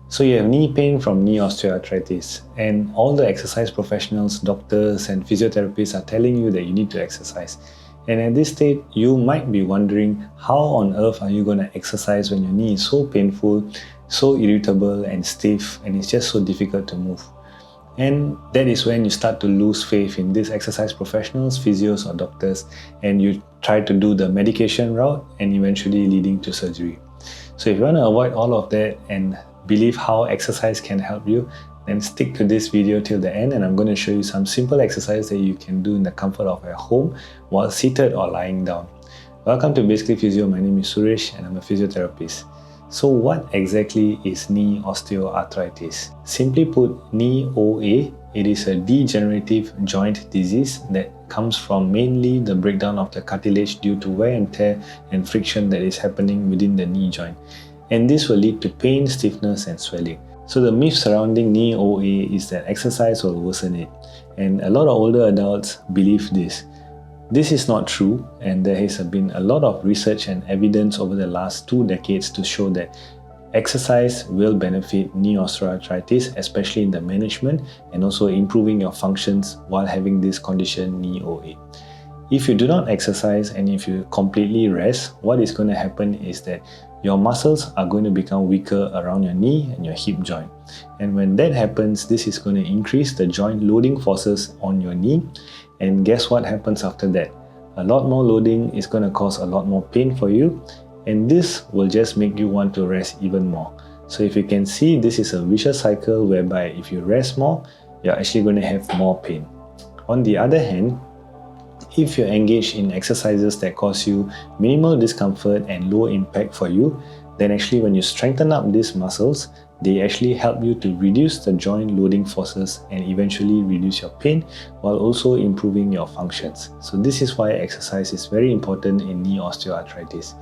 So you have knee pain from knee osteoarthritis, and all the exercise professionals, doctors and physiotherapists are telling you that you need to exercise. And at this stage, you might be wondering, how on earth are you going to exercise when your knee is so painful, so irritable and stiff, and it's just so difficult to move? And that is when you start to lose faith in these exercise professionals, physios or doctors, and you try to do the medication route and eventually leading to surgery. So if you want to avoid all of that and believe how exercise can help you, then stick to this video till the end, and I'm going to show you some simple exercise that you can do in the comfort of your home while seated or lying down. Welcome to Basically Physio. My name is Suresh and I'm a physiotherapist. So what exactly is knee osteoarthritis? Simply put, knee OA, it is a degenerative joint disease that comes from mainly the breakdown of the cartilage due to wear and tear and friction that is happening within the knee joint. And this will lead to pain, stiffness and swelling. So the myth surrounding knee OA is that exercise will worsen it. And a lot of older adults believe this. This is not true, and there has been a lot of research and evidence over the last 2 decades to show that exercise will benefit knee osteoarthritis, especially in the management and also improving your functions while having this condition, knee OA. If you do not exercise and if you completely rest, what is going to happen is that your muscles are going to become weaker around your knee and your hip joint. And when that happens, this is going to increase the joint loading forces on your knee. And guess what happens after that? A lot more loading is going to cause a lot more pain for you, and this will just make you want to rest even more. So if you can see, this is a vicious cycle whereby if you rest more, you're actually going to have more pain. On the other hand, if you're engaged in exercises that cause you minimal discomfort and low impact for you, then actually when you strengthen up these muscles, they actually help you to reduce the joint loading forces and eventually reduce your pain while also improving your functions. So this is why exercise is very important in knee osteoarthritis.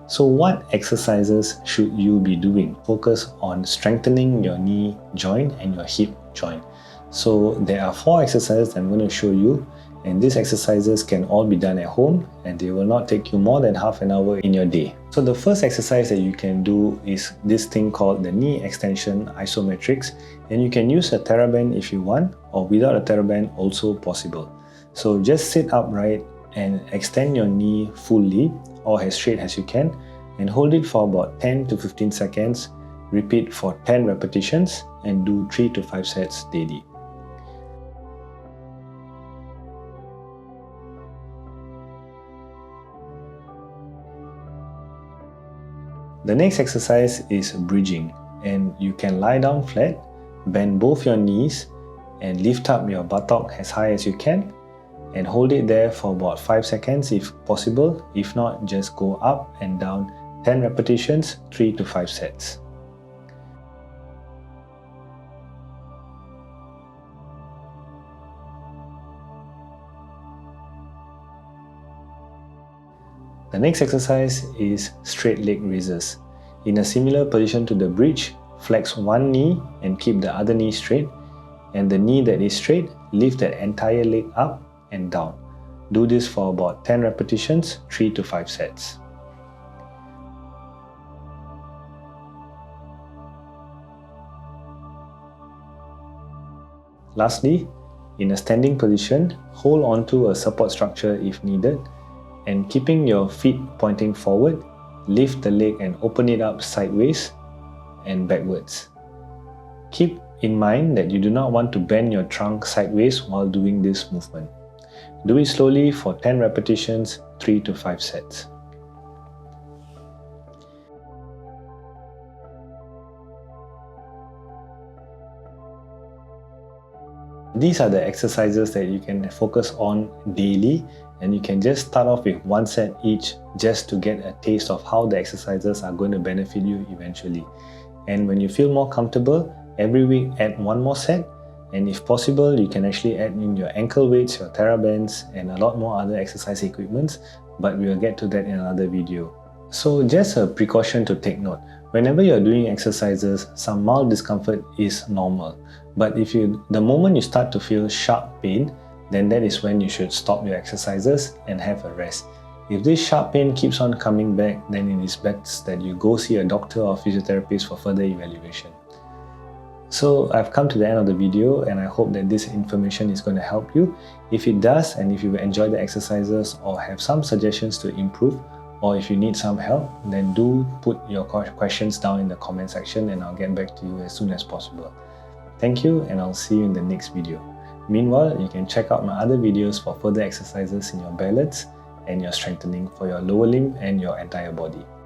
So what exercises should you be doing? Focus on strengthening your knee joint and your hip joint. So there are 4 exercises I'm going to show you, and these exercises can all be done at home and they will not take you more than half an hour in your day. So the first exercise that you can do is this thing called the knee extension isometrics, and you can use a TheraBand if you want, or without a TheraBand also possible. So just sit upright and extend your knee fully or as straight as you can, and hold it for about 10 to 15 seconds. Repeat for 10 repetitions and do 3 to 5 sets daily. The next exercise is bridging, and you can lie down flat, bend both your knees and lift up your buttock as high as you can and hold it there for about 5 seconds if possible. If not, just go up and down 10 repetitions, 3 to 5 sets. The next exercise is straight leg raises. In a similar position to the bridge, flex one knee and keep the other knee straight, and the knee that is straight, lift that entire leg up and down. Do this for about 10 repetitions, 3 to 5 sets. Lastly, in a standing position, hold onto a support structure if needed, and keeping your feet pointing forward, lift the leg and open it up sideways and backwards. Keep in mind that you do not want to bend your trunk sideways while doing this movement. Do it slowly for 10 repetitions, 3 to 5 sets. These are the exercises that you can focus on daily, and you can just start off with 1 set each just to get a taste of how the exercises are going to benefit you eventually. And when you feel more comfortable, every week add 1 more set, and if possible you can actually add in your ankle weights, your TheraBands and a lot more other exercise equipments, but we will get to that in another video. So just a precaution to take note. Whenever you are doing exercises, some mild discomfort is normal. But the moment you start to feel sharp pain, then that is when you should stop your exercises and have a rest. If this sharp pain keeps on coming back, then it is best that you go see a doctor or physiotherapist for further evaluation. So I've come to the end of the video and I hope that this information is going to help you. If it does, and if you enjoy the exercises or have some suggestions to improve, or if you need some help, then do put your questions down in the comment section and I'll get back to you as soon as possible. Thank you, and I'll see you in the next video. Meanwhile, you can check out my other videos for further exercises in your balance and your strengthening for your lower limb and your entire body.